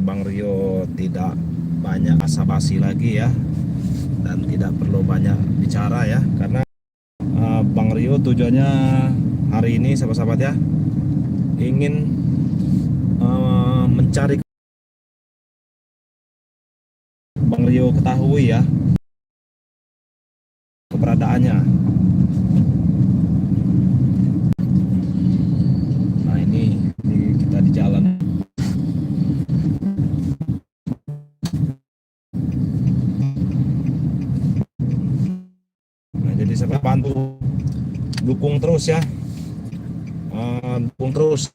Bang Rio tidak banyak basa-basi lagi ya, dan tidak perlu banyak bicara ya, karena Bang Rio tujuannya hari ini sahabat-sahabat ya, ingin mencari Bang Rio ketahui ya keberadaannya. Nah ini kita di jalan. Nah jadi saya bantu dukung terus ya, dukung terus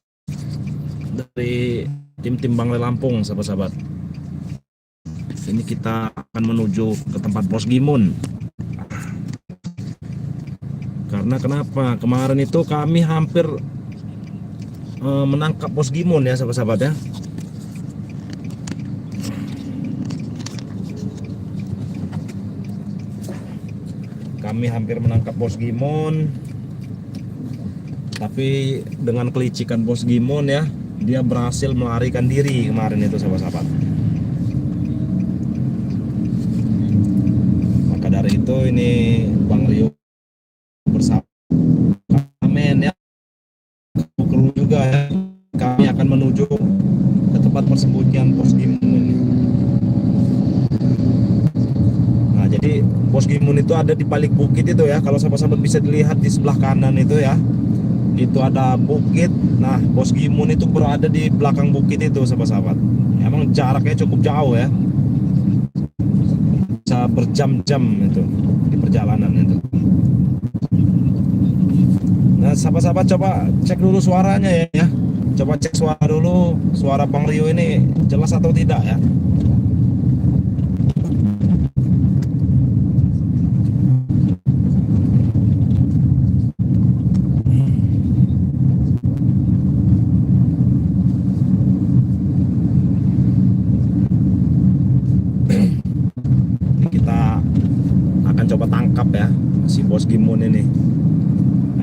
dari tim-tim Bang Lampung sahabat-sahabat. Ini kita akan menuju ke tempat Bos Gimun. Karena kenapa? Kemarin itu kami hampir menangkap Bos Gimun ya sahabat-sahabat ya. Kami hampir menangkap Bos Gimun, tapi dengan kelicikan Bos Gimun ya, dia berhasil melarikan diri kemarin itu sahabat-sahabat. Maka dari itu ini Bang Rio bersama men ya, kru juga ya, kami akan menuju ke tempat persembunyian Bos Gimun ini. Nah jadi Bos Gimun itu ada di balik bukit itu ya, kalau sahabat-sahabat bisa dilihat di sebelah kanan itu ya, itu ada bukit. Nah Bos Gimun itu berada di belakang bukit itu sahabat-sahabat. Emang jaraknya cukup jauh ya, bisa berjam-jam itu di perjalanan itu. Nah sahabat-sahabat coba cek dulu suaranya ya, coba cek suara dulu, suara Bang Rio ini jelas atau tidak ya. Kita akan coba tangkap ya si Bos Gimun ini.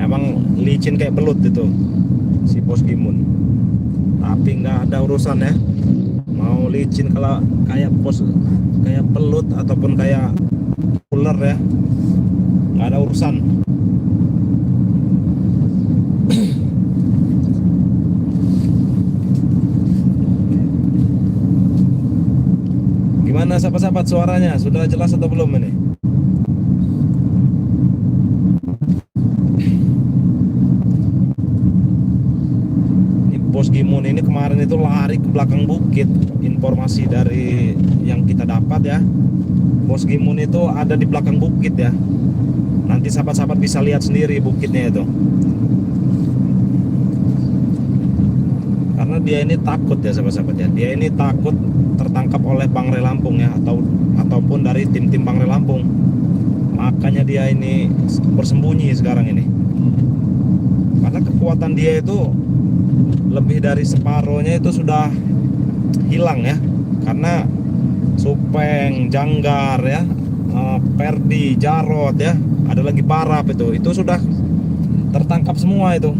Emang licin kayak belut itu si Bos Gimun, tapi nggak ada urusan ya, mau licin kalau kayak kayak belut ataupun kayak ular ya, nggak ada urusan. Gimana sahabat-sahabat, suaranya sudah jelas atau belum ini? Bos Gimun ini kemarin itu lari ke belakang bukit. Informasi dari yang kita dapat ya, Bos Gimun itu ada di belakang bukit ya. Nanti sahabat-sahabat bisa lihat sendiri bukitnya itu. Karena dia ini takut ya sahabat-sahabat ya. Dia ini takut tertangkap oleh Bang Lampung ya, ataupun dari tim-tim Bang Lampung. Makanya dia ini bersembunyi sekarang ini. Karena kekuatan dia itu lebih dari separohnya itu sudah hilang ya, karena Supeng, Janggar ya, Perdi, Jarot ya, ada lagi Barap itu sudah tertangkap semua itu.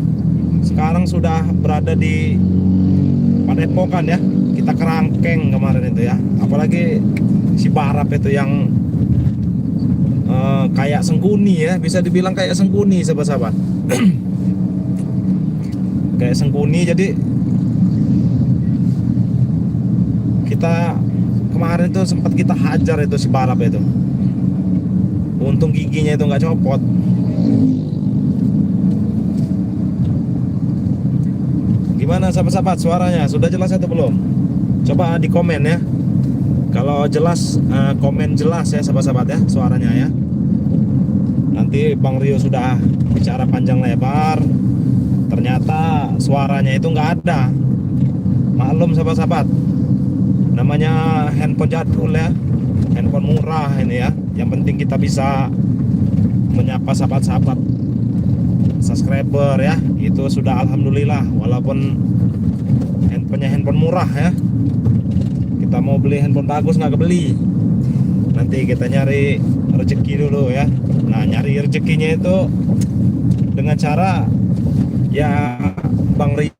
Sekarang sudah berada di Padepokan ya, kita kerangkeng kemarin itu ya. Apalagi si Barap itu yang kayak Sengkuni ya, bisa dibilang kayak Sengkuni sahabat-sahabat. Kayak Sengkuni. Jadi kita kemarin itu sempat kita hajar itu si Barap itu. Untung giginya itu nggak copot. Gimana sahabat-sahabat, suaranya sudah jelas atau belum? Coba di komen ya. Kalau jelas komen jelas ya sahabat-sahabat ya suaranya ya. Nanti Bang Rio sudah bicara panjang lebar, ternyata suaranya itu nggak ada. Maklum sahabat-sahabat, namanya handphone jadul ya, handphone murah ini ya. Yang penting kita bisa menyapa sahabat-sahabat subscriber ya, itu sudah alhamdulillah. Walaupun handphonenya handphone murah ya, kita mau beli handphone bagus nggak kebeli. Nanti kita nyari rezeki dulu ya. Nah nyari rezekinya itu dengan cara ya Bang Rio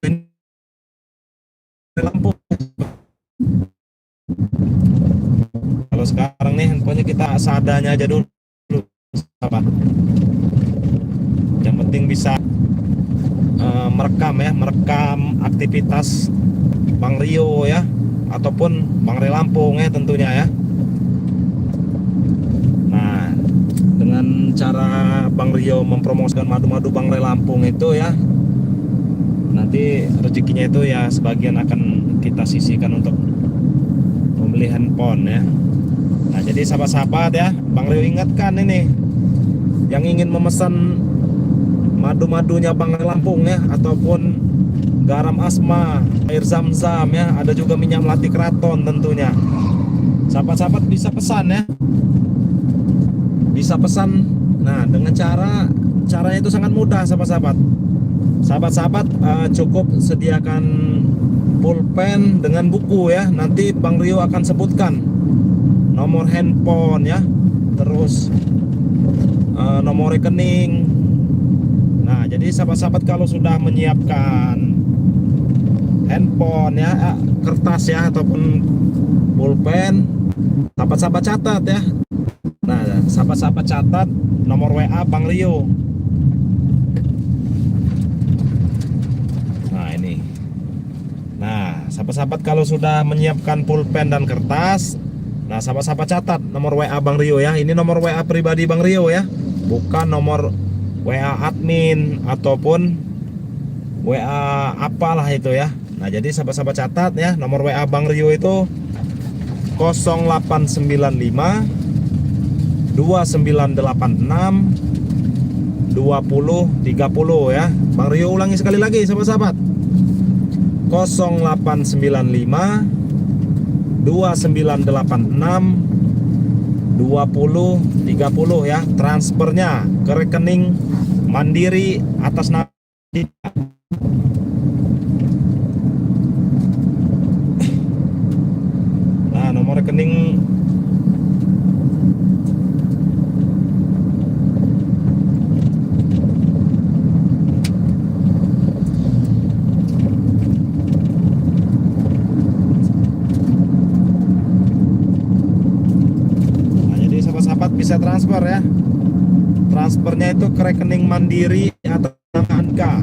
Lampung Kalau sekarang nih handphonenya kita seadanya aja dulu, sahabat. Yang penting bisa merekam ya, merekam aktivitas Bang Rio ya, ataupun Bang Ray Lampung ya tentunya ya. Nah, dengan cara Bang Rio mempromosikan madu-madu Bang Ray Lampung itu ya, nanti rezekinya itu ya sebagian akan kita sisihkan untuk membeli handphone ya. Nah, jadi sahabat-sahabat ya, Bang Rio ingatkan ini yang ingin memesan madu-madunya Bang Ray Lampung ya, ataupun garam asma, air zam-zam ya, ada juga minyak melati keraton tentunya. Sahabat-sahabat bisa pesan ya, bisa pesan. Nah, dengan caranya itu sangat mudah sahabat-sahabat. Sahabat-sahabat cukup sediakan pulpen dengan buku ya. Nanti Bang Rio akan sebutkan nomor handphone ya, terus nomor rekening. Nah, jadi sahabat-sahabat kalau sudah menyiapkan handphone ya, kertas ya, ataupun pulpen, sahabat-sahabat catat ya. Nah, sahabat-sahabat catat nomor WA Bang Rio. Nah, ini. Nah, sahabat-sahabat kalau sudah menyiapkan pulpen dan kertas, nah sahabat-sahabat catat nomor WA Bang Rio ya. Ini nomor WA pribadi Bang Rio ya, bukan nomor WA admin ataupun WA apalah itu ya. Nah, jadi sahabat-sahabat catat ya, nomor WA Bang Rio itu 0895 2986 2030 ya. Bang Rio ulangi sekali lagi sahabat-sahabat, 0895 2986 2030 ya. Transfernya ke rekening Mandiri atas nama. Nah, nomor rekening bisa transfer ya. Transfernya itu ke rekening Mandiri atau nama Anka.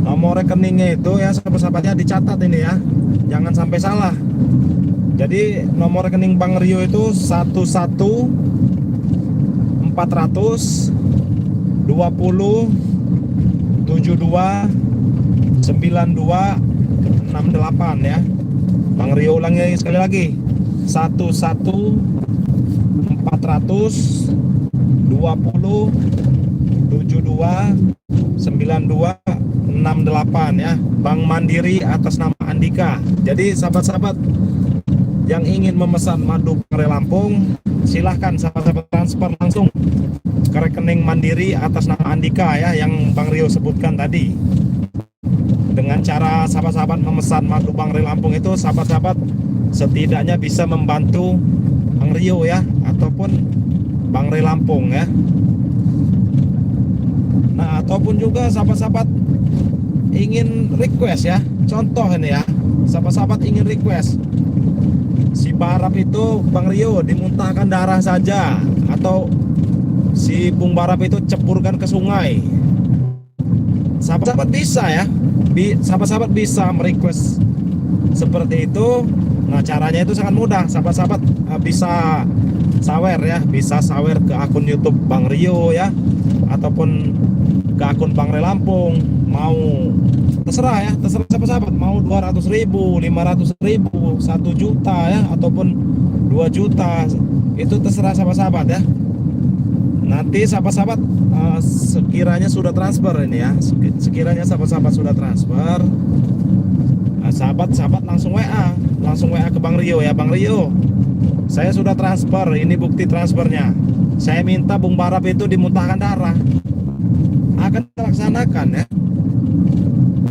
Nomor rekeningnya itu ya sahabat-sahabatnya dicatat ini ya, jangan sampai salah. Jadi nomor rekening Bang Rio itu 11 400 20 72 92 68 ya. Bang Rio ulangi sekali lagi, 11 400 20 72 92 68 ya. Bank Mandiri atas nama Andika. Jadi sahabat-sahabat yang ingin memesan madu Bang Ray Lampung, silahkan sahabat-sahabat transfer langsung ke rekening Mandiri atas nama Andika ya, yang Bang Rio sebutkan tadi. Dengan cara sahabat-sahabat memesan madu Bang Ray Lampung itu, sahabat-sahabat setidaknya bisa membantu Bang Rio ya, ataupun Bang Ray Lampung ya. Nah, ataupun juga sahabat-sahabat ingin request ya, contoh ini ya, sahabat-sahabat ingin request si Barap itu Bang Rio dimuntahkan darah saja, atau si Bung Barap itu cepurkan ke sungai, sahabat-sahabat bisa ya, sahabat-sahabat bisa merequest seperti itu. Nah, caranya itu sangat mudah, sahabat-sahabat bisa sawer ya, bisa sawer ke akun YouTube Bang Rio ya, ataupun ke akun Bang Ray Lampung. Mau terserah ya, terserah sahabat-sahabat, mau 200.000, 500.000, 1 juta ya, ataupun 2 juta, itu terserah sahabat-sahabat ya. Nanti sahabat-sahabat sekiranya sudah transfer ini ya, sekiranya sahabat-sahabat sudah transfer, sahabat-sahabat langsung WA ke Bang Rio ya. Bang Rio, saya sudah transfer, ini bukti transfernya. Saya minta Bung Barap itu dimuntahkan darah. Akan dilaksanakan ya,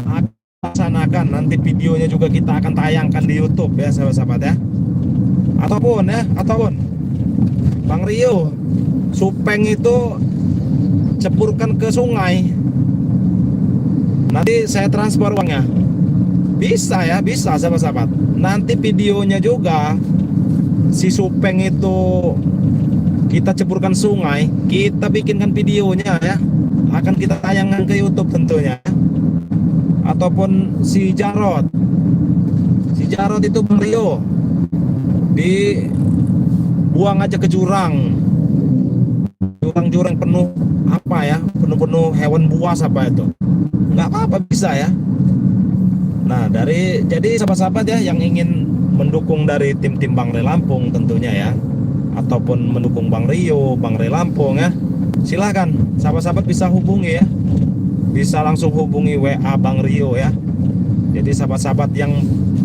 akan dilaksanakan. Nanti videonya juga kita akan tayangkan di YouTube ya sahabat-sahabat ya. Ataupun Bang Rio, supeng itu cepurkan ke sungai. nanti saya transfer uangnya. Bisa ya, bisa sahabat-sahabat. Nanti videonya juga si Supeng itu kita ceburkan sungai, kita bikinkan videonya ya, akan kita tayangkan ke YouTube tentunya. Ataupun si Jarot itu Bang Rio dibuang aja ke jurang penuh apa ya, penuh hewan buas apa itu, nggak apa-apa, bisa ya. Nah jadi sahabat-sahabat ya yang ingin mendukung dari tim-tim Bang Re Lampung tentunya ya, ataupun mendukung Bang Rio, Bang Re Lampung ya, silahkan sahabat-sahabat bisa hubungi ya, bisa langsung hubungi WA Bang Rio ya. Jadi sahabat-sahabat yang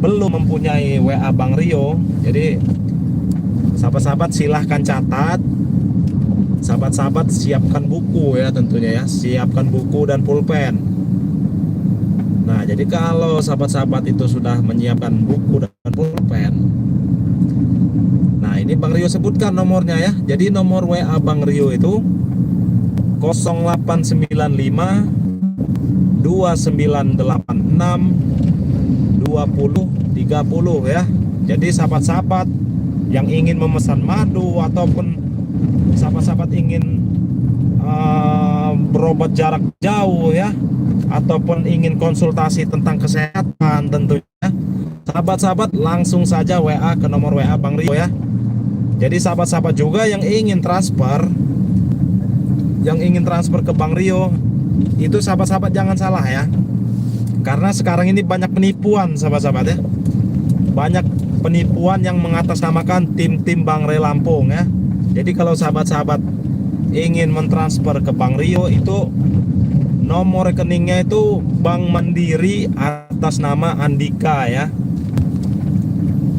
belum mempunyai WA Bang Rio, jadi sahabat-sahabat silahkan catat, sahabat-sahabat siapkan buku ya tentunya ya, siapkan buku dan pulpen. Nah jadi kalau sahabat-sahabat itu sudah menyiapkan buku dan pulpen, nah ini Bang Rio sebutkan nomornya ya. Jadi nomor WA Bang Rio itu 0895 2986 2030 ya. Jadi sahabat-sahabat yang ingin memesan madu ataupun sahabat-sahabat ingin berobat jarak jauh ya, ataupun ingin konsultasi tentang kesehatan tentunya, sahabat-sahabat langsung saja WA ke nomor WA Bang Rio ya. Jadi sahabat-sahabat juga yang ingin transfer ke Bang Rio, itu sahabat-sahabat jangan salah ya, karena sekarang ini banyak penipuan sahabat-sahabat ya, banyak penipuan yang mengatasnamakan tim-tim Bang Re Lampung ya. Jadi kalau sahabat-sahabat ingin mentransfer ke Bang Rio, itu nomor rekeningnya itu Bank Mandiri atas nama Andika ya.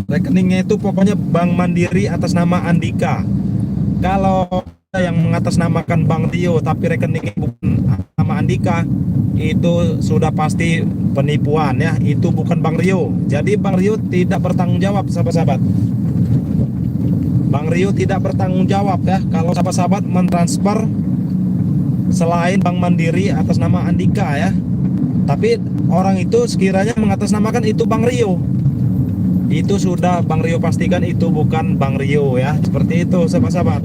Rekeningnya itu pokoknya Bank Mandiri atas nama Andika. Kalau yang mengatasnamakan Bang Rio tapi rekeningnya bukan nama Andika, itu sudah pasti penipuan ya, itu bukan Bang Rio. Jadi Bang Rio tidak bertanggung jawab sahabat-sahabat. Bang Rio tidak bertanggung jawab ya kalau sahabat-sahabat mentransfer selain Bank Mandiri atas nama Andika ya. Tapi orang itu sekiranya mengatasnamakan itu Bang Rio, itu sudah Bang Rio pastikan itu bukan Bang Rio ya. Seperti itu sahabat-sahabat.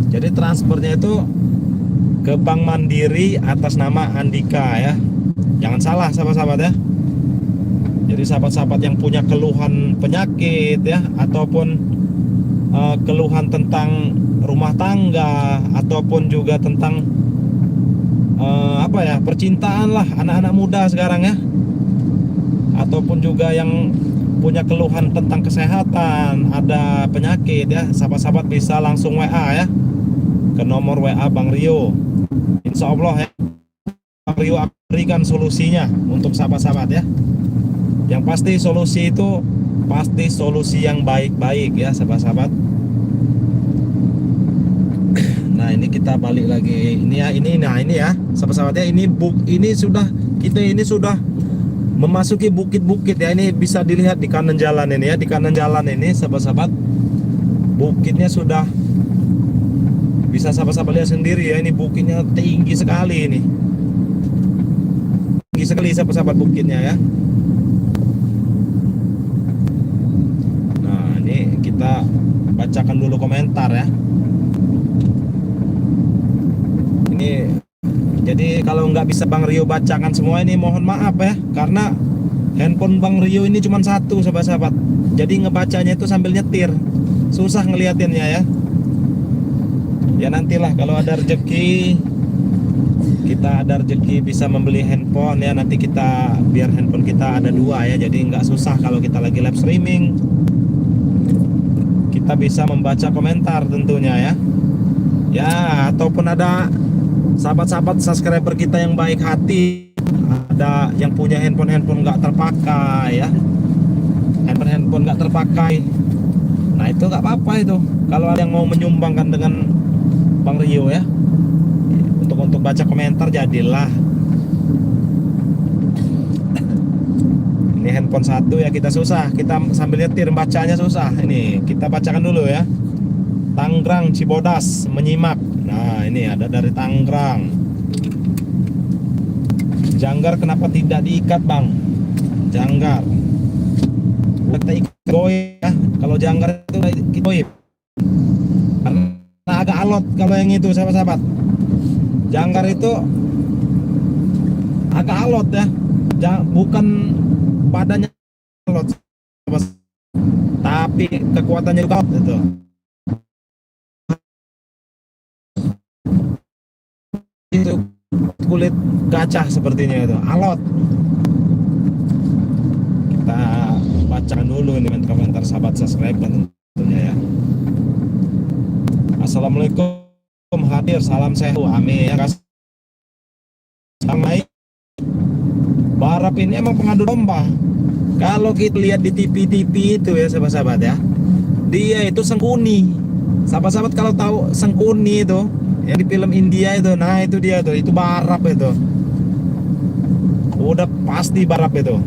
Jadi transfernya itu ke Bank Mandiri atas nama Andika ya. Jangan salah sahabat-sahabat ya. Jadi sahabat-sahabat yang punya keluhan penyakit ya, ataupun keluhan tentang rumah tangga, ataupun juga tentang apa ya, percintaan lah, anak-anak muda sekarang ya, ataupun juga yang punya keluhan tentang kesehatan, ada penyakit ya, sahabat-sahabat bisa langsung WA ya ke nomor WA Bang Rio. Insya Allah ya, Bang Rio akan berikan solusinya untuk sahabat-sahabat ya. Yang pasti solusi itu pasti solusi yang baik-baik ya sahabat-sahabat. Nah ini kita balik lagi ini ya, ini ya sahabat-sahabat ya, ini sudah memasuki bukit-bukit ya. Ini bisa dilihat di kanan jalan ini ya, di kanan jalan ini sahabat-sahabat, bukitnya sudah bisa sahabat-sahabat lihat sendiri ya. Ini bukitnya tinggi sekali, ini tinggi sekali sahabat-sahabat bukitnya ya. Nah ini kita bacakan dulu komentar ya. Ini jadi kalau nggak bisa Bang Rio bacakan semua ini, mohon maaf ya, karena handphone Bang Rio ini cuma satu sahabat-sahabat. Jadi ngebacanya itu sambil nyetir, susah ngeliatinnya ya. Ya nantilah kalau ada rezeki, kita ada rezeki bisa membeli handphone ya, nanti kita biar handphone kita ada dua ya, jadi nggak susah kalau kita lagi live streaming, kita bisa membaca komentar tentunya ya. Ya ataupun ada sahabat-sahabat subscriber kita yang baik hati, ada yang punya handphone nggak terpakai ya, handphone nggak terpakai, nah itu nggak apa-apa itu. Kalau ada yang mau menyumbangkan dengan Bang Rio ya, untuk baca komentar, jadilah. Ini handphone satu ya, kita susah, kita sambil nyetir bacanya susah. Ini kita bacakan dulu ya. Tangerang Cibodas menyimak. Nah ini ada dari Tangerang. Janggar kenapa tidak diikat bang? Janggar kita ikat goib ya. Kalau janggar itu kita goib karena agak alot. Kalau yang itu sahabat-sahabat, janggar itu agak alot ya, bukan badannya alot, tapi kekuatannya juga alot itu. Itu kulit gajah sepertinya, itu alot. Kita bacakan dulu ini komentar sahabat subscribe tentunya ya. Assalamualaikum, hadir, salam sehat, amin ya. Sampai Barap ini emang pengadu domba. Kalau kita lihat di TV-TV itu ya sahabat-sahabat ya, dia itu Sengkuni. Sahabat-sahabat kalau tahu Sengkuni itu yang di film India itu, nah itu dia tuh, itu Barap itu. Udah pasti Barap itu.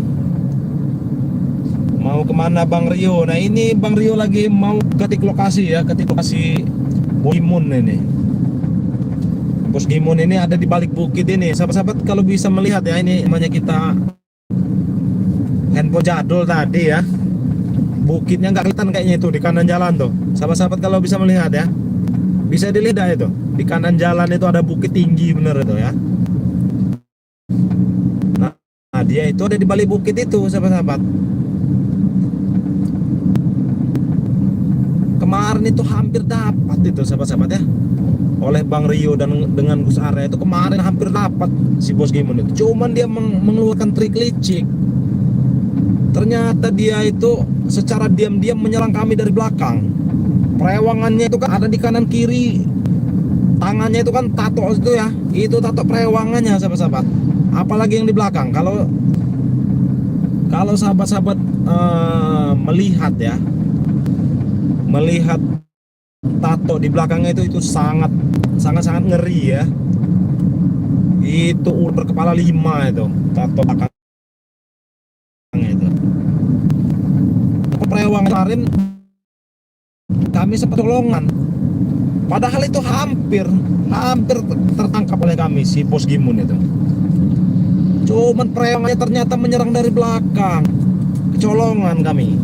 Mau kemana Bang Rio? Nah ini Bang Rio lagi mau ketik lokasi ya, ketik lokasi Boimun ini. Bos Gimun ini ada di balik bukit ini. Sahabat-sahabat kalau bisa melihat ya, ini namanya kita handphone jadul tadi ya. Bukitnya nggak kelihatan kayaknya itu di kanan jalan tuh. Sahabat-sahabat kalau bisa melihat ya, bisa dilihat itu di kanan jalan itu ada bukit tinggi bener itu ya. Nah dia itu ada di balik bukit itu sahabat-sahabat. Kemarin itu hampir dapat itu sahabat-sahabat ya, oleh Bang Rio dan dengan Gus Arya itu kemarin hampir dapat si Bos Gimun itu. Cuman dia mengeluarkan trik licik. Ternyata dia itu secara diam-diam menyerang kami dari belakang. Perewangannya itu kan ada di kanan kiri. Tangannya itu kan tato itu ya. Itu tato perewangannya sahabat-sahabat. Apalagi yang di belakang. Kalau sahabat-sahabat melihat ya, melihat tato di belakangnya itu sangat ngeri ya. Itu ular berkepala 5 itu tato belakangnya itu. Perewangan kemarin kami sempat tolongan, padahal itu hampir tertangkap oleh kami si Bos Gimun itu. Cuman perewangannya ternyata menyerang dari belakang, kecolongan kami.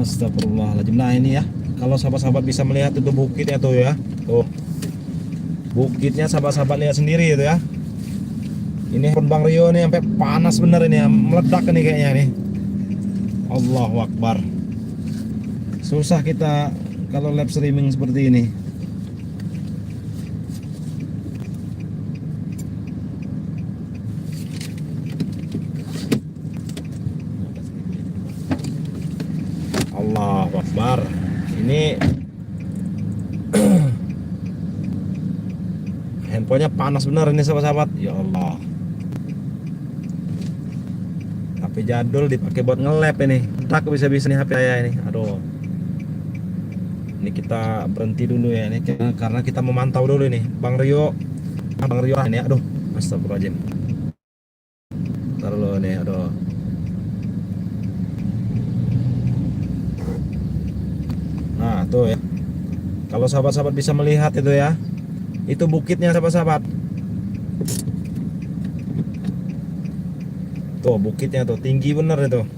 Astagfirullahaladzim. Nah ini ya, kalau sahabat-sahabat bisa melihat itu bukitnya tuh ya, tuh bukitnya sahabat-sahabat lihat sendiri itu ya. Ini pun Bang Rio nih sampai panas bener ini ya, meledak nih kayaknya nih. Allahu Akbar. Susah kita kalau live streaming seperti ini. Allahu Akbar. Ini handphonenya panas bener ini sahabat-sahabat. Ya Allah. HP jadul dipakai buat nge-lap ini. Tak bisa-bisa nih HP saya ini. Aduh. Ini kita berhenti dulu ya ini karena kita memantau dulu ini Bang Rio ini. Aduh, astagfirullahaladzim. Ntar dulu nih, aduh. Nah tuh ya, kalau sahabat-sahabat bisa melihat itu ya, itu bukitnya sahabat-sahabat. Tuh bukitnya tuh tinggi bener itu.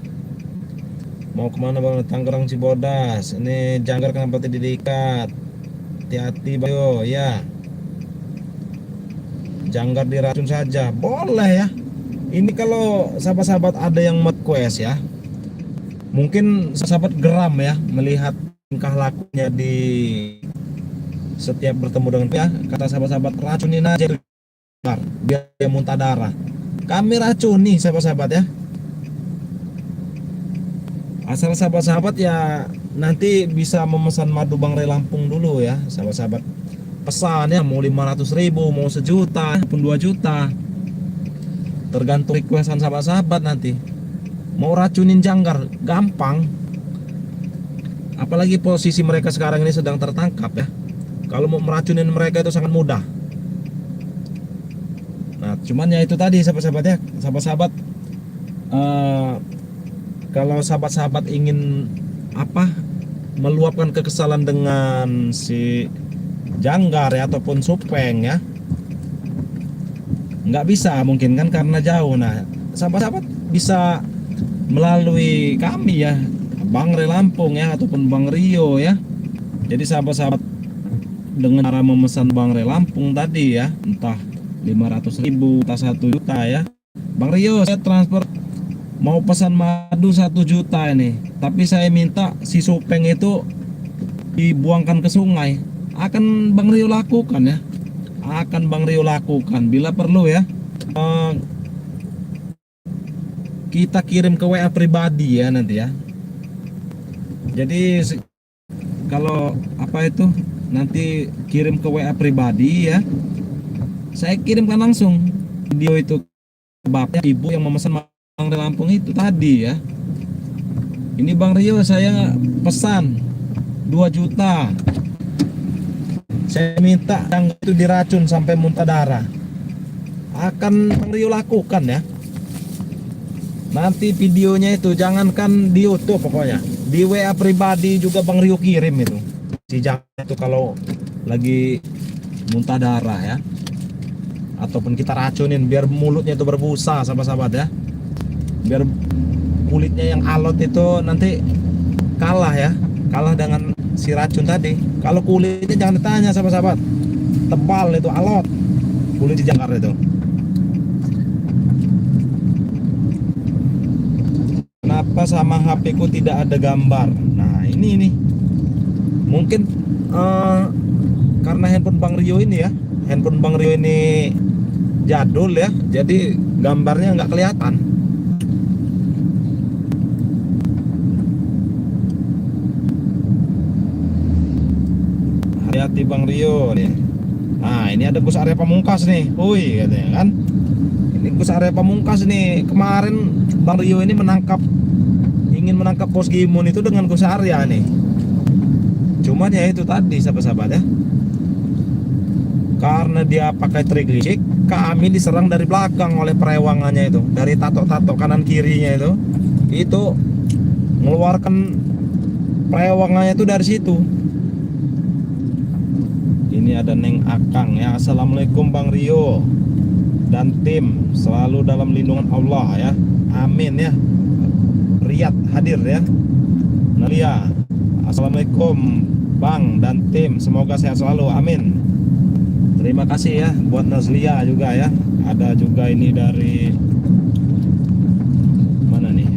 Mau kemana Bang? Tangerang Cibodas. Ini janggar kenapa tidak diikat? Hati-hati Bayo ya. Janggar diracun saja boleh ya. Ini kalau sahabat-sahabat ada yang request ya, mungkin sahabat geram ya melihat tingkah lakunya di setiap bertemu dengan ya, kata sahabat-sahabat racunin aja biar dia muntah darah. Kami racuni sahabat-sahabat ya. Asal sahabat-sahabat ya nanti bisa memesan madu Bang Ray Lampung dulu ya sahabat-sahabat. Pesan ya mau 500.000, mau 1 juta pun 2 juta. Tergantung requestan sahabat-sahabat nanti. Mau racunin janggar gampang. Apalagi posisi mereka sekarang ini sedang tertangkap ya. Kalau mau meracunin mereka itu sangat mudah. Nah Cuman ya itu tadi sahabat-sahabat ya, sahabat-sahabat, kalau sahabat-sahabat ingin apa, meluapkan kekesalan dengan si Janggar ya ataupun Supeng ya, nggak bisa mungkin kan karena jauh. Nah sahabat-sahabat bisa melalui kami ya, Bang Re Lampung ya ataupun Bang Rio ya. Jadi sahabat-sahabat dengan cara memesan Bang Re Lampung tadi ya, entah 500.000 entah 1 juta ya, Bang Rio saya transfer mau pesan madu 1 juta ini, tapi saya minta si Supeng itu dibuangkan ke sungai. Akan Bang Rio lakukan ya, akan Bang Rio lakukan bila perlu ya. Kita kirim ke WA pribadi ya nanti ya. Jadi kalau apa itu nanti kirim ke WA pribadi ya, saya kirimkan langsung video itu ke bapak ibu yang memesan Bang Rio Lampung itu tadi ya. Ini Bang Rio saya pesan 2 juta, saya minta yang itu diracun sampai muntah darah. Akan Bang Rio lakukan ya. Nanti videonya itu jangankan di YouTube, pokoknya di WA pribadi juga Bang Rio kirim itu. Si Jangan itu kalau lagi muntah darah ya, ataupun kita racunin biar mulutnya itu berbusa sahabat-sahabat ya, biar kulitnya yang alot itu nanti kalah ya, kalah dengan si racun tadi. Kalau kulitnya jangan ditanya sahabat-sahabat, tebal itu alot kulit si Jangkar itu. Kenapa sama HP ku tidak ada gambar? Nah ini nih mungkin karena handphone Bang Rio ini ya, handphone Bang Rio ini jadul ya, jadi gambarnya nggak kelihatan. Hati-hati Bang Rio nih. Nah ini ada Gus Arya Pamungkas nih, woi katanya kan. Ini Gus Arya Pamungkas nih, kemarin Bang Rio ini ingin menangkap Bos Gimun itu dengan Gus Arya nih. Cuman ya itu tadi sahabat-sahabat ya, karena dia pakai trik licik, kami diserang dari belakang oleh perewangannya itu, dari tato-tato kanan kirinya itu mengeluarkan perewangannya itu dari situ. Ini ada Neng Akang ya. Assalamualaikum Bang Rio dan tim, selalu dalam lindungan Allah ya, amin ya. Riyad hadir ya. Nalia, assalamualaikum Bang dan tim, semoga sehat selalu, amin. Terima kasih ya buat Nazlia juga ya. Ada juga ini dari mana nih?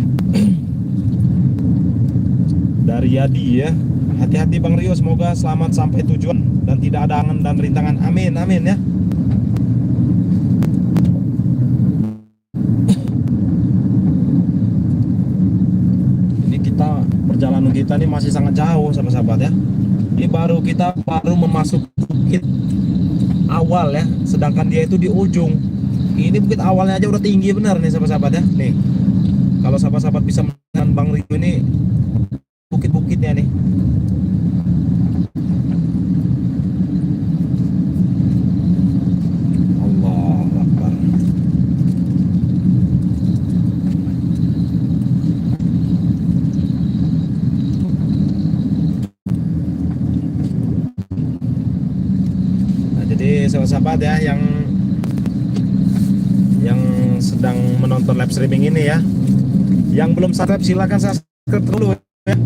Dari Yadi ya. Hati-hati Bang Rio, semoga selamat sampai tujuan dan tidak ada angan dan rintangan, amin amin ya. Ini perjalanan kita ini masih sangat jauh sahabat-sahabat ya. Ini kita baru memasuk bukit awal ya, sedangkan dia itu di ujung. Ini bukit awalnya aja udah tinggi benar nih sahabat-sahabat ya. Nih kalau sahabat-sahabat bisa melihat Bang Rio ini bukit-bukitnya nih. Allah Akbar. Jadi sahabat-sahabat ya yang sedang menonton live streaming ini ya, yang belum subscribe silahkan subscribe dulu ya.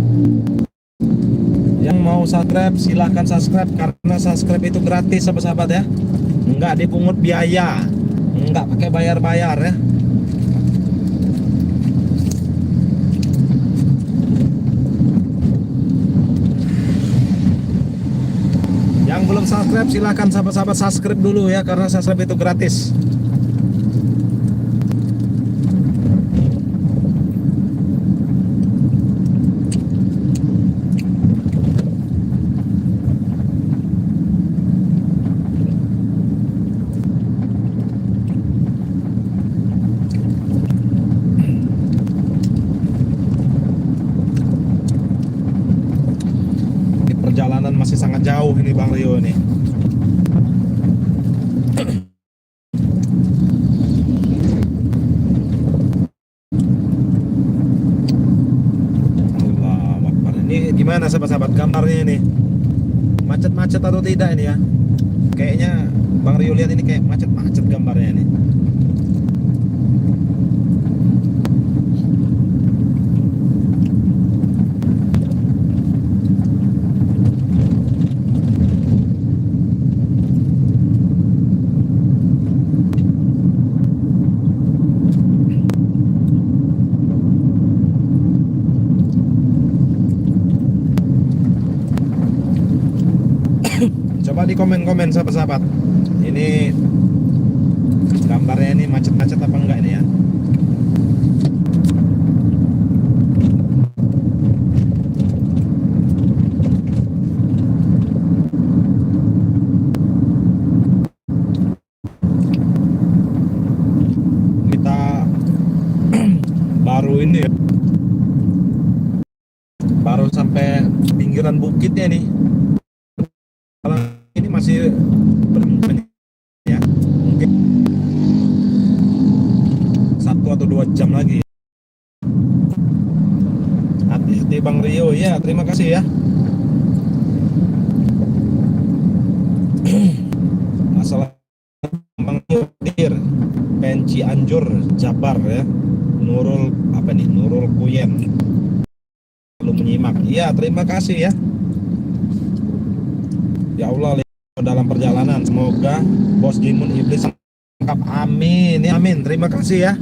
Yang mau subscribe silahkan subscribe, karena subscribe itu gratis sahabat-sahabat ya, nggak dipungut biaya, nggak pakai bayar-bayar ya. Yang belum subscribe silahkan sahabat-sahabat subscribe dulu ya, karena subscribe itu gratis. Perjalanan masih sangat jauh ini Bang Rio nih. Ini gimana sahabat-sahabat gambarnya ini? Macet-macet atau tidak ini ya? Kayaknya Bang Rio lihat ini kayak macet-macet gambarnya ini. Coba di komen-komen sahabat-sahabat. Ini gambarnya ini macet-macet apa enggak ini ya? Kita baru ini ya. Baru sampai pinggiran bukitnya nih. Kalau ini masih berjalan ya, mungkin 1 atau 2 jam lagi. Hati-hati Bang Rio ya, terima kasih ya. Masalah Bang Rio Dir, Penci Anjur, Jabar ya. Nurul apa nih? Nurul Kuyen. Lalu menyimak. Iya, terima kasih ya. Ya Allah, dalam perjalanan semoga bos Gimun iblis lengkap. Amin ya, amin. Terima kasih ya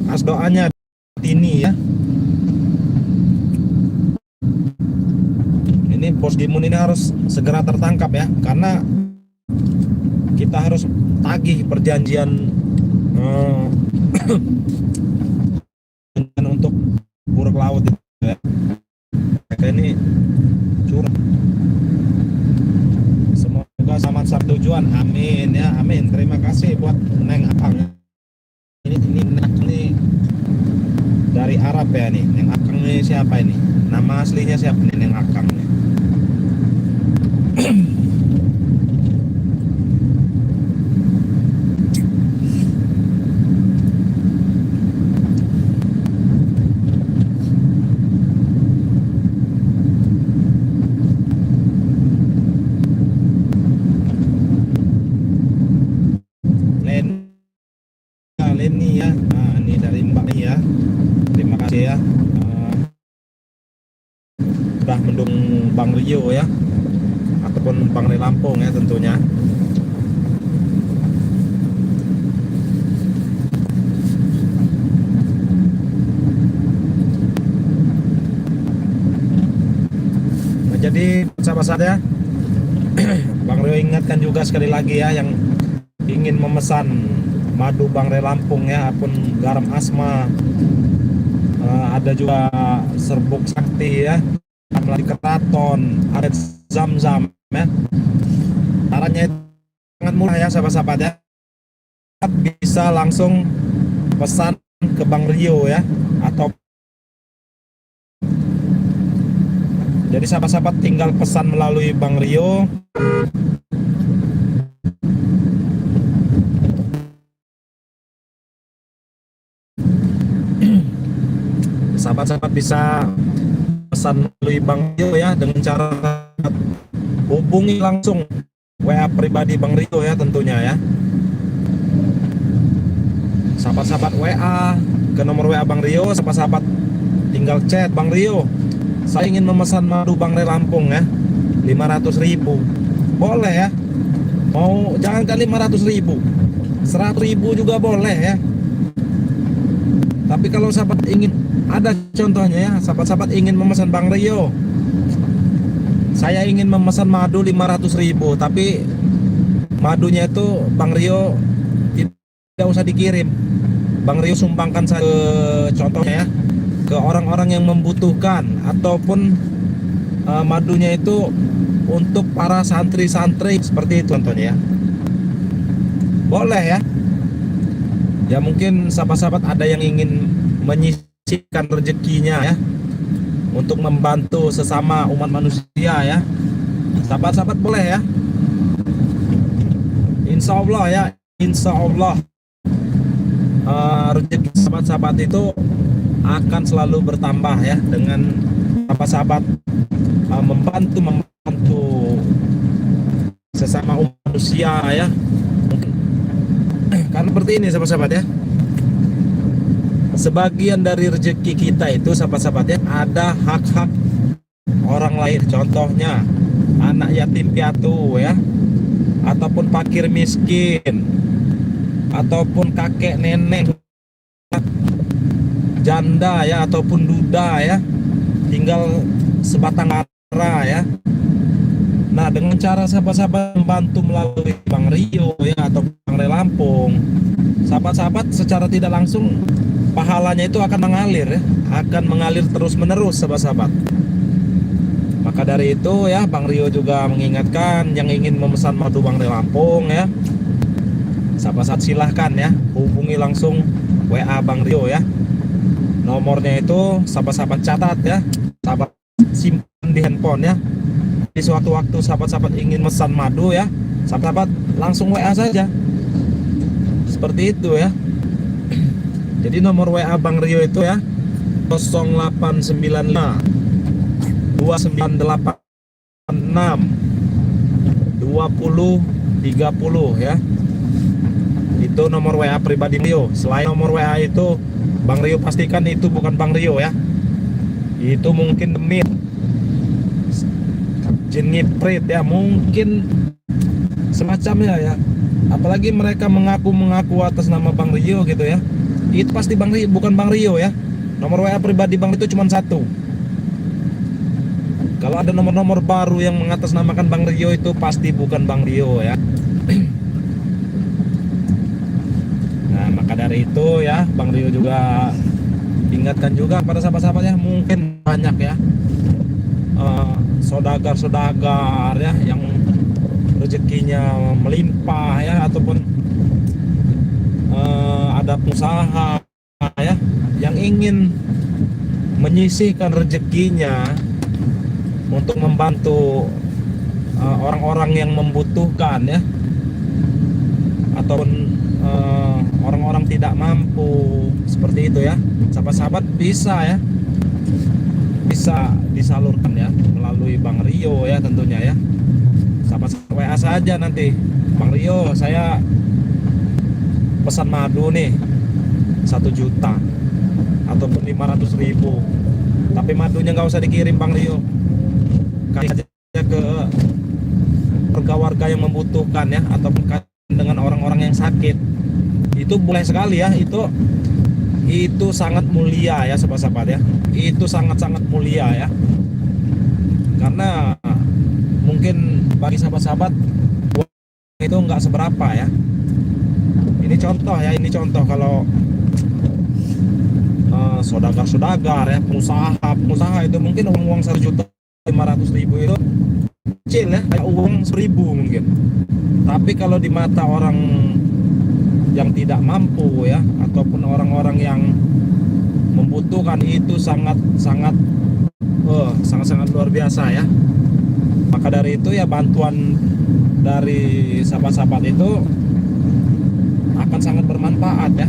atas doanya ini ya. Ini bos Gimun ini harus segera tertangkap ya, karena kita harus tagih perjanjian untuk buruk laut itu ya. Mereka ini curang. Semoga selamat sampai tujuan. Amin ya, amin. Terima kasih buat Neng Akang. Ini dari Arab ya nih. Neng Akang ini siapa ini? Nama aslinya siapa nih Neng Akang nih? Leni ya. Nah, ini dari Mbak ya. Terima kasih ya. Sudah mendung Bang Rio ya, ataupun Bang Rio Lampung ya tentunya. Nah, jadi sahabat-sahabat ya, Bang Rio ingatkan juga sekali lagi ya, yang ingin memesan madu Bang Rio Lampung ya, apun garam asma, ada juga serbuk sakti ya, melalui keraton, ada zam-zam ya. Caranya sangat mudah ya sahabat-sahabat ya, bisa langsung pesan ke Bang Rio ya, atau jadi sahabat-sahabat tinggal pesan melalui Bang Rio. Sahabat-sahabat bisa pesan melalui Bang Rio ya, dengan cara hubungi langsung WA pribadi Bang Rio ya tentunya ya. Sahabat-sahabat WA ke nomor WA Bang Rio, sahabat-sahabat tinggal chat Bang Rio, saya ingin memesan madu Bang Rio Lampung ya, 500.000. Boleh ya, mau jangankan 500.000, 100.000 juga boleh ya. Tapi kalau sahabat ingin, ada contohnya ya, sahabat-sahabat ingin memesan Bang Rio, saya ingin memesan madu 500.000, tapi madunya itu Bang Rio tidak usah dikirim, Bang Rio sumbangkan saja, contohnya ya, ke orang-orang yang membutuhkan, ataupun madunya itu untuk para santri-santri, seperti itu contohnya ya. Boleh ya. Ya mungkin sahabat-sahabat ada yang ingin menyisihkan rezekinya ya, untuk membantu sesama umat manusia ya. Sahabat-sahabat boleh ya. Insya Allah ya, insya Allah rezeki sahabat-sahabat itu akan selalu bertambah ya, dengan sahabat-sahabat membantu sesama umat manusia ya. Karena seperti ini sahabat-sahabat ya, sebagian dari rezeki kita itu sahabat-sahabat ya, ada hak-hak orang lain. Contohnya anak yatim piatu ya, ataupun fakir miskin, ataupun kakek nenek janda ya, ataupun duda ya, tinggal sebatang kara ya. Nah, dengan cara sahabat-sahabat membantu melalui Bang Rio ya, atau Bang Rio Lampung, sahabat-sahabat secara tidak langsung pahalanya itu akan mengalir ya, akan mengalir terus menerus sahabat-sahabat. Maka dari itu ya, Bang Rio juga mengingatkan yang ingin memesan madu Bang Rio Lampung ya, sahabat-sahabat silahkan ya, hubungi langsung WA Bang Rio ya. Nomornya itu sahabat-sahabat catat ya, sahabat simpan di handphone ya. Di suatu waktu sahabat-sahabat ingin mesan madu ya, sahabat-sahabat langsung WA saja. Seperti itu ya. Jadi nomor WA Bang Rio itu ya 0895 2986 2030 ya. Itu nomor WA pribadi Rio. Selain nomor WA itu, Bang Rio pastikan itu bukan Bang Rio ya. Itu mungkin demit, jeniprit ya, mungkin semacamnya ya. Apalagi mereka mengaku atas nama Bang Rio gitu ya. Itu pasti Bang Rio, bukan Bang Rio ya. Nomor WA pribadi Bang itu cuma satu. Kalau ada nomor-nomor baru yang mengatasnamakan Bang Rio, itu pasti bukan Bang Rio ya. Nah, maka dari itu ya, Bang Rio juga ingatkan juga pada sahabat-sahabatnya, mungkin banyak ya saudagar-saudagar ya yang rezekinya melimpah ya, ataupun ada pengusaha ya yang ingin menyisihkan rezekinya untuk membantu orang-orang yang membutuhkan ya, ataupun orang-orang tidak mampu, seperti itu ya. Sahabat-sahabat bisa ya, bisa disalurkan ya melalui Bang Rio ya tentunya ya. Sahabat WA saja nanti, Bang Rio saya pesan madu nih 1 juta ataupun 500.000, tapi madunya nggak usah dikirim Bang Rio, kasih aja ke warga-warga yang membutuhkan ya, ataupun dengan orang-orang yang sakit. Itu boleh sekali ya, itu sangat mulia ya sahabat-sahabat ya, itu sangat-sangat mulia ya. Karena mungkin bagi sahabat-sahabat itu nggak seberapa ya. Ini contoh ya, ini contoh kalau saudagar-saudagar ya, pengusaha itu mungkin uang 1.500.000 itu kecil ya, kayak uang 1.000 mungkin. Tapi kalau di mata orang yang tidak mampu ya, ataupun orang-orang yang membutuhkan, itu sangat-sangat luar biasa ya. Maka dari itu ya, bantuan dari sahabat-sahabat itu akan sangat bermanfaat ya,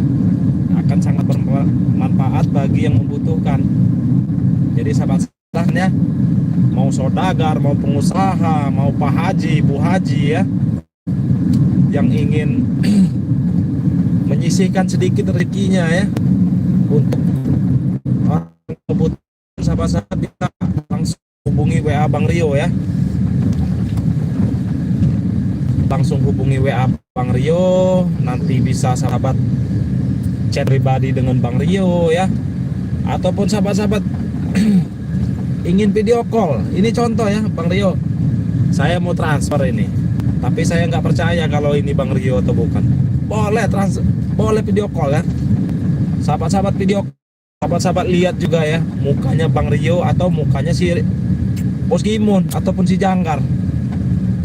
akan sangat bermanfaat bagi yang membutuhkan. Jadi sahabat-sahabatnya, mau saudagar, mau pengusaha, mau Pak Haji, Bu Haji ya, yang ingin menyisihkan sedikit rezekinya ya untuk orang kebutuhan, sahabat-sahabat bisa langsung hubungi WA Bang Rio ya. Langsung hubungi WA Bang Rio, nanti bisa sahabat chat pribadi dengan Bang Rio ya, ataupun sahabat-sahabat ingin video call. Ini contoh ya, Bang Rio, saya mau transfer ini, tapi saya nggak percaya kalau ini Bang Rio atau bukan. Boleh video call ya, sahabat-sahabat video. Sahabat-sahabat lihat juga ya, mukanya Bang Rio atau mukanya si Bos Gimun ataupun si Janggar.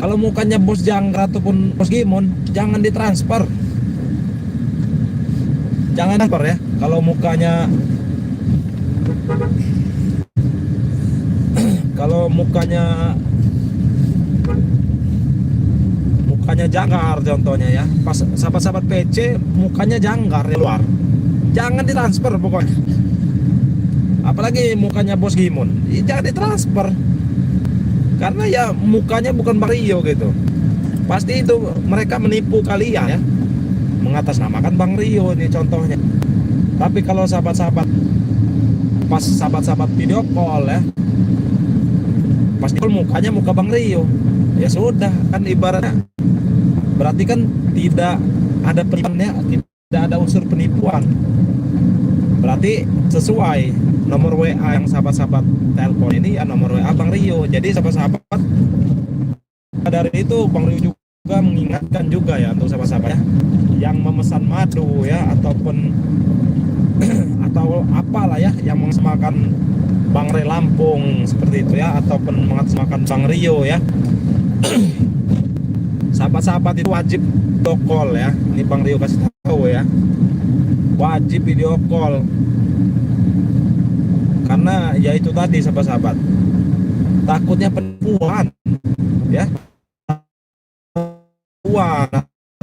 Kalau mukanya Bos Janggar ataupun Bos Gimun, jangan ditransfer. Jangan transfer ya. Kalau mukanya Janggar contohnya ya, pas sahabat-sahabat PC mukanya Janggar di luar, jangan ditransfer pokoknya. apalagi mukanya Bos Gimun, jangan ditransfer. Karena ya mukanya bukan Bang Rio gitu. Pasti itu mereka menipu kalian ya, mengatasnamakan Bang Rio ini contohnya. Tapi kalau sahabat-sahabat, pas sahabat-sahabat video call ya, pasti mukanya muka Bang Rio. Ya sudah, kan ibaratnya berarti kan tidak ada penipuannya, tidak ada unsur penipuan. Berarti sesuai nomor WA yang sahabat-sahabat telepon ini ya nomor WA Bang Rio. Jadi sahabat-sahabat dari itu Bang Rio juga mengingatkan juga ya untuk sahabat-sahabat ya, yang memesan madu ya ataupun atau apalah ya yang mengatasnamakan Bang Re Lampung seperti itu ya, ataupun mengatasnamakan Bang Rio ya. Sahabat-sahabat itu wajib video call ya. Ini Bang Rio kasih tahu ya, wajib video call. Karena ya itu tadi sahabat-sahabat, takutnya penipuan ya, penipuan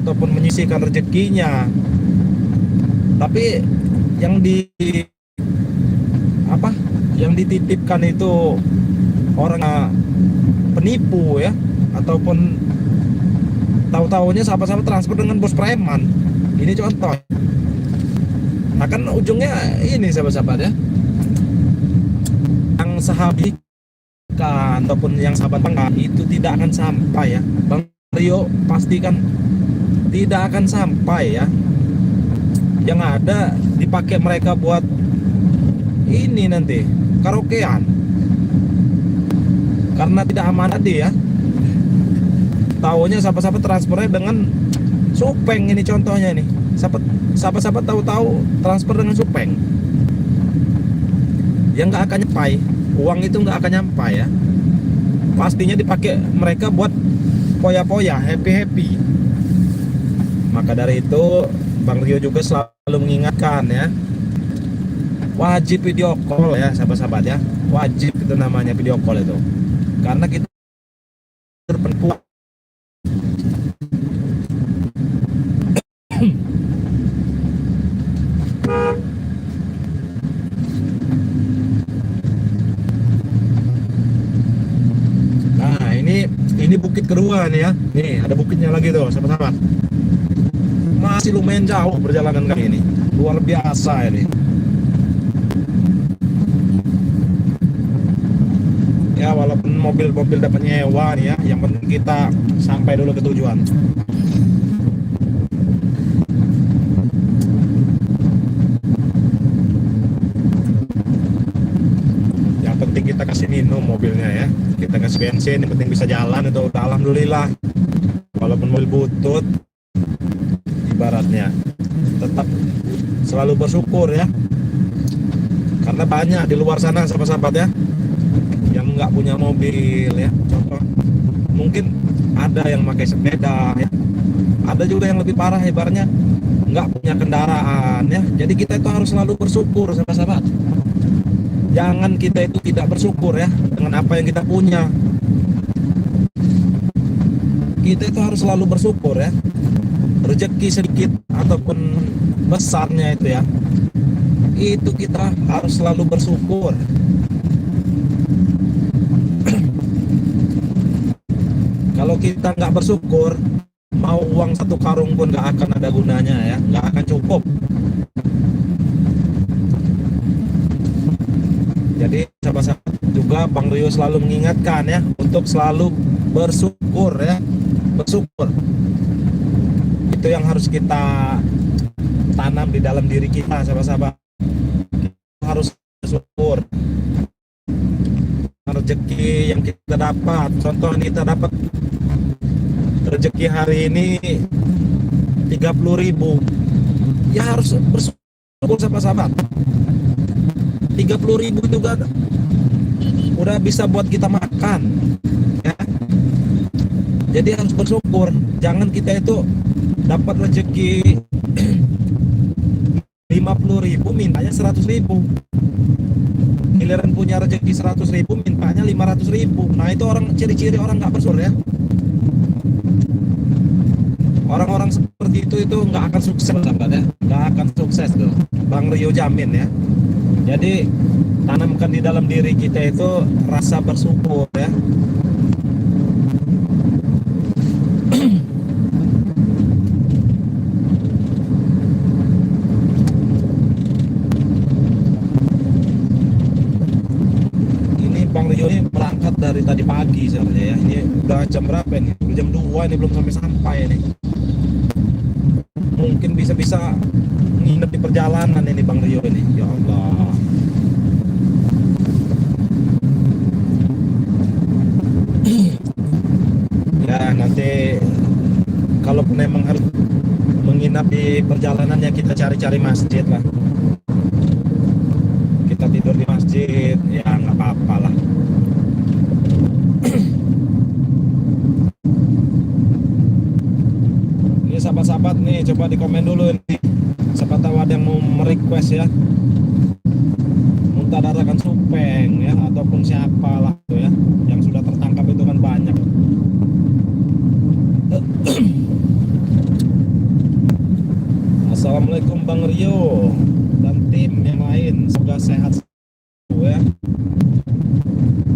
ataupun menyisihkan rezekinya. Tapi yang yang dititipkan itu orang penipu ya, ataupun tahu-tahunya sahabat-sahabat transfer dengan bos preman. Ini contoh. Nah kan ujungnya ini sahabat-sahabat ya, yang sahabat ataupun yang sahabat bangga itu tidak akan sampai ya. Bang Rio pastikan tidak akan sampai ya. Yang ada dipakai mereka buat ini nanti karaokean, karena tidak aman tadi ya. Tahunya sahabat-sahabat transfernya dengan supeng, ini contohnya nih. Sahabat-sahabat tahu-tahu transfer dengan supeng, yang nggak akan nyampai, uang itu nggak akan nyampai ya. Pastinya dipakai mereka buat poya-poya, happy-happy. Maka dari itu Bang Rio juga selalu mengingatkan ya, wajib video call ya sahabat-sahabat ya, wajib itu namanya video call itu, karena kita terpenipu. Nah ini bukit kedua nih ya, nih ada bukitnya lagi tuh sahabat-sahabat. Masih lumayan jauh perjalanan kami ini, luar biasa ini. Ya walaupun mobil-mobil dapat nyewa nih ya, yang penting kita sampai dulu ke tujuan. Yang penting kita kasih minum mobilnya ya, kita kasih bensin, yang penting bisa jalan itu udah alhamdulillah. Walaupun mobil butut, ibaratnya tetap selalu bersyukur ya, karena banyak di luar sana sahabat-sahabat ya yang nggak punya mobil ya. Contoh mungkin ada yang pakai sepeda ya, ada juga yang lebih parah ibaratnya nggak punya kendaraan ya. Jadi kita itu harus selalu bersyukur sahabat-sahabat. Jangan kita itu tidak bersyukur ya dengan apa yang kita punya. Kita itu harus selalu bersyukur ya. Rezeki sedikit ataupun besarnya itu ya, itu kita harus selalu bersyukur. Kalau kita nggak bersyukur, mau uang satu karung pun nggak akan ada gunanya ya, nggak akan cukup. Jadi sahabat-sahabat juga Bang Rio selalu mengingatkan ya untuk selalu bersyukur ya, bersyukur. Itu yang harus kita tanam di dalam diri kita sahabat-sahabat. Kita harus bersyukur. Rezeki yang kita dapat, contoh ini kita dapat rezeki hari ini 30.000, ya harus bersyukur sahabat-sahabat. 30.000 itu udah bisa buat kita makan ya. Jadi harus bersyukur. Jangan kita itu dapat rezeki 50.000 mintanya 100.000, giliran punya rezeki 100.000 mintanya 500.000. Nah itu orang, ciri-ciri orang nggak bersyukur ya. Orang-orang seperti itu nggak akan sukses sahabat ya, nggak akan sukses tuh, Bang Rio jamin ya. Jadi tanamkan di dalam diri kita itu rasa bersyukur ya. Ini Bang Rio ini berangkat dari tadi pagi sebenarnya ya. Ini udah jam berapa nih? Udah jam 2 ini belum sampai ini. Mungkin bisa-bisa nginep di perjalanan ini Bang Rio ini. Ya Allah. Ya nanti kalau memang harus menginap di perjalanan ya kita cari-cari masjid lah. Kita tidur di masjid ya nggak apa-apa lah. Ini sahabat-sahabat nih coba di komen dulu nih. Siapa tahu ada yang mau merequest ya. Muntadarakan Supeng ya ataupun siapalah tuh ya yang sudah tertangkap itu kan banyak. Assalamualaikum Bang Rio dan tim yang lain, semoga sehat ya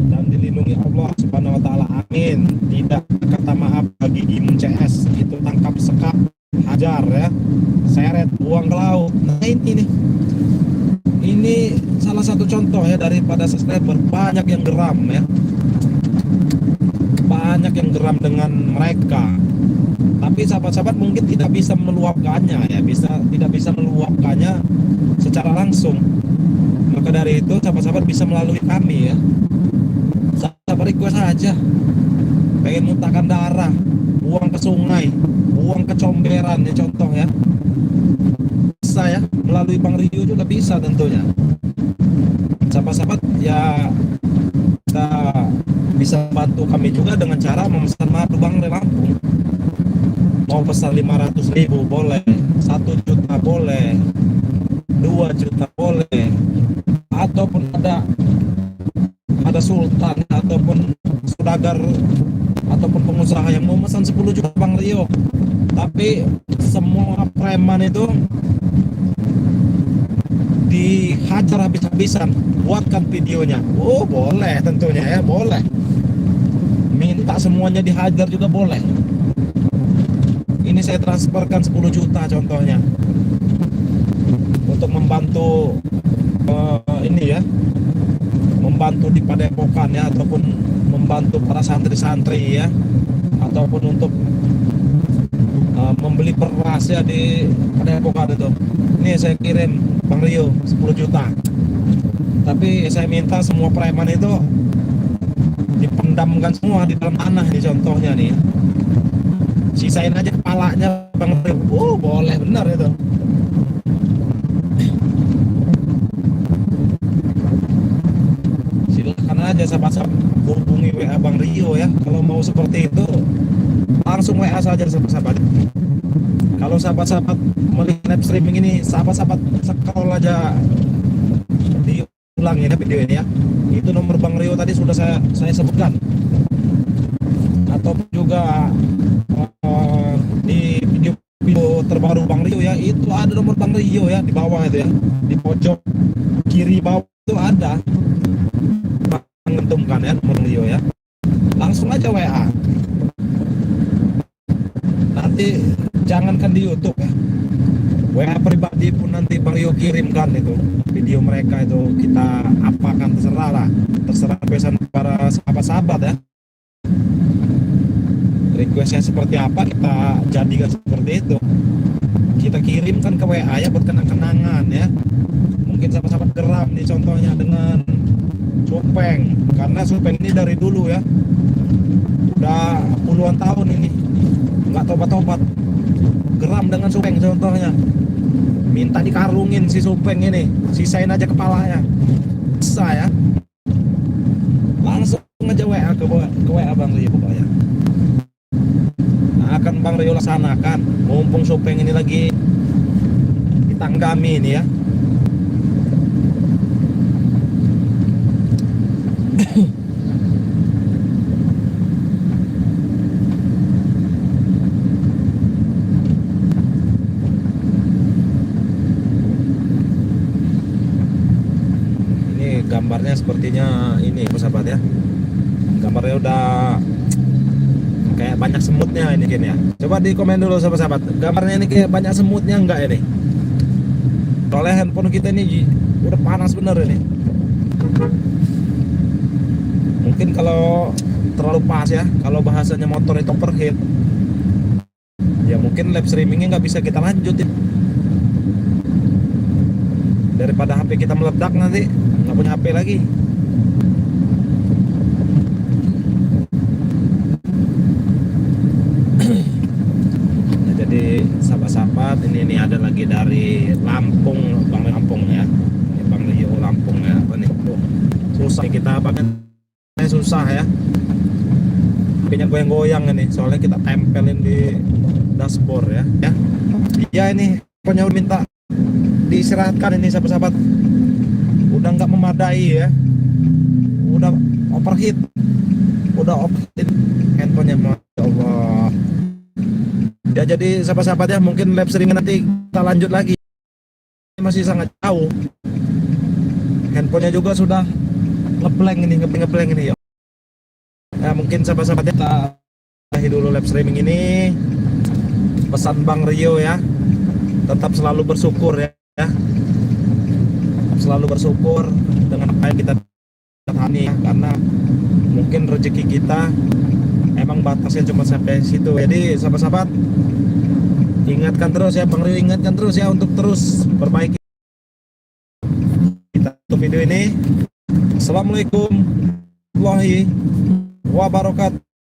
dan dilindungi Allah Subhanahu wa taala. Amin. Tidak kata maaf bagi Gimun CS itu tangkap sekap hajar ya, seret buang ke laut. Nah ini salah satu contoh ya daripada subscriber banyak yang geram ya, banyak yang geram dengan mereka. Tapi sahabat-sahabat mungkin tidak bisa meluapkannya ya, tidak bisa meluapkannya secara langsung. Maka dari itu sahabat-sahabat bisa melalui kami ya. Sahabat request aja, pengen muntahkan darah, buang ke sungai, buang ke comberan ya contoh ya. Bisa ya, melalui Bang Rio juga bisa tentunya. Sahabat-sahabat ya kita bisa bantu kami juga dengan cara memesan madu Bang Lampung. Mau pesan 500.000 boleh, 1 juta boleh, 2 juta boleh, ataupun ada sultan ataupun saudagar ataupun pengusaha yang mau pesan 10 juta Bang Rio. Tapi semua preman itu dihajar habis-habisan, buatkan videonya. Oh boleh tentunya ya, boleh. Minta semuanya dihajar juga boleh. Ini saya transferkan 10 juta contohnya untuk membantu ini ya, membantu di padepokan ya, ataupun membantu para santri-santri ya, ataupun untuk membeli beras ya di padepokan itu. Ini saya kirim Bang Rio 10 juta. Tapi saya minta semua preman itu dipendamkan semua di dalam tanah ini contohnya nih. Sisain aja kepalanya Bang Rio. Oh boleh, benar itu. Silahkan aja sahabat-sahabat hubungi WA Bang Rio ya. Kalau mau seperti itu langsung WA saja sahabat-sahabat. Kalau sahabat-sahabat melihat live streaming ini, sahabat-sahabat scroll aja diulang ya video ini ya. Itu nomor Bang Rio tadi sudah saya sebutkan. Atau juga di video terbaru Bang Rio ya, itu ada nomor Bang Rio ya di bawah itu ya, di pojok kiri bawah itu ada mengentumkan ya nomor Rio ya. Langsung aja WA. Nanti jangankan di YouTube ya, WA pribadi pun nanti Bang Rio kirimkan itu video mereka itu, kita apakan terserah lah, terserah pesan para sahabat-sahabat ya. Requestnya seperti apa kita jadikan seperti itu, kita kirimkan ke WA ya buat kenang-kenangan ya. Mungkin sahabat-sahabat geram nih contohnya dengan Supeng, karena Supeng ini dari dulu ya udah puluhan tahun ini nggak tobat-tobat, geram dengan Supeng contohnya, minta dikarungin si Supeng ini, sisain aja kepalanya. Bisa ya, langsung aja WA ke WA Bang Rio pokoknya. Akan Bang Rio laksanakan, mumpung Supeng ini lagi ditanggami ini ya. Ini ini gambarnya sepertinya ini sahabat ya. Gambarnya udah kayak banyak semutnya ini gini ya. Coba di komen dulu sahabat-sahabat, gambarnya ini kayak banyak semutnya enggak ini? Soalnya handphone kita ini udah panas bener ini. Mungkin kalau terlalu pas ya, kalau bahasanya motor itu overheat, ya mungkin live streamingnya nggak bisa kita lanjutin. Daripada HP kita meledak nanti nggak punya HP lagi. Ya, jadi sahabat-sahabat, ini ada lagi dari Lampung, Bang Lampung ya. Ini Bang Rio Lampung ya. Apa nih? Tuh, susah kita pakai, susah ya. HP-nya goyang-goyang ini, soalnya kita tempelin di dashboard ya. Ya ini punya minta diistirahatkan ini sahabat-sahabat, udah nggak memadai ya, udah overheat handphonenya, masya Allah ya. Jadi sahabat-sahabat ya, mungkin live streaming nanti kita lanjut lagi, masih sangat jauh, handphonenya juga sudah ngeblank ini ya. Ya mungkin sahabat-sahabat ya, kita akhiri dulu live streaming ini. Pesan Bang Rio ya, tetap selalu bersyukur ya. Selalu bersyukur dengan apa yang kita tani ya, karena mungkin rezeki kita emang batasnya cuma sampai situ. Jadi sahabat-sahabat, ingatkan terus ya, Bang Rio ingatkan terus ya untuk terus perbaiki kita untuk video ini. Assalamualaikum warahmatullahi wabarakatuh.